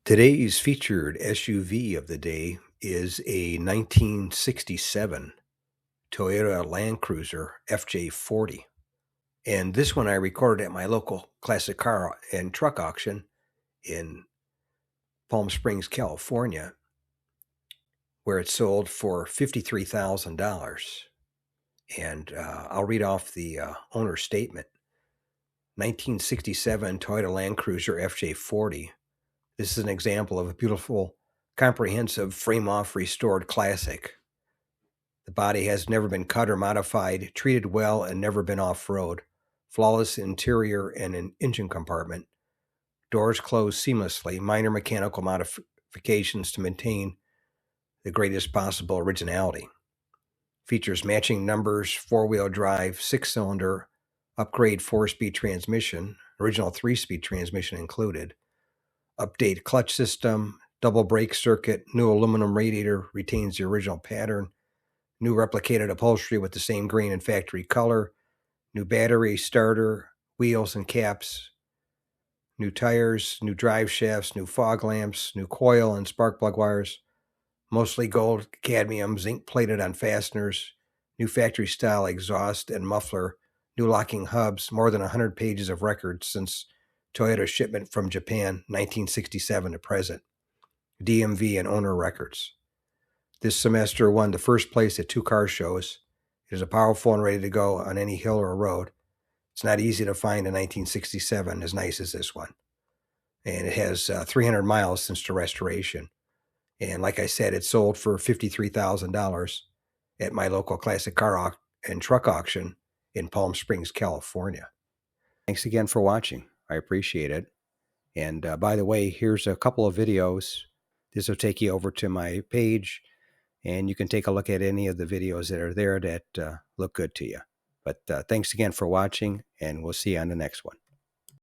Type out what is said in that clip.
Today's featured SUV of the day is a 1967 Toyota Land Cruiser FJ40. And this one I recorded at my local classic car and truck auction in Palm Springs, California, where it sold for $53,000. And I'll read off the owner's statement. 1967 Toyota Land Cruiser FJ40. This is an example of a beautiful, comprehensive frame-off restored classic. The body has never been cut or modified, treated well, and never been off-road. Flawless interior and an engine compartment. Doors close seamlessly. Minor mechanical modifications to maintain the greatest possible originality. Features matching numbers, four-wheel drive, 6-cylinder, upgrade 4-speed transmission, original 3-speed transmission included. Update clutch system, double brake circuit, new aluminum radiator retains the original pattern, new replicated upholstery with the same grain and factory color, new battery, starter, wheels and caps, new tires, new drive shafts, new fog lamps, new coil and spark plug wires, mostly gold cadmium, zinc plated on fasteners, new factory style exhaust and muffler, new locking hubs, more than 100 pages of records since Toyota shipment from Japan, 1967 to present, DMV and owner records. This semester won the first place at 2 car shows. It is a powerful and ready to go on any hill or road. It's not easy to find a 1967 as nice as this one. And it has 300 miles since the restoration. And like I said, it sold for $53,000 at my local classic car and truck auction in Palm Springs, California. Thanks again for watching. I appreciate it. And by the way, here's a couple of videos. This will take you over to my page, and you can take a look at any of the videos that are there that look good to you. But thanks again for watching, and we'll see you on the next one.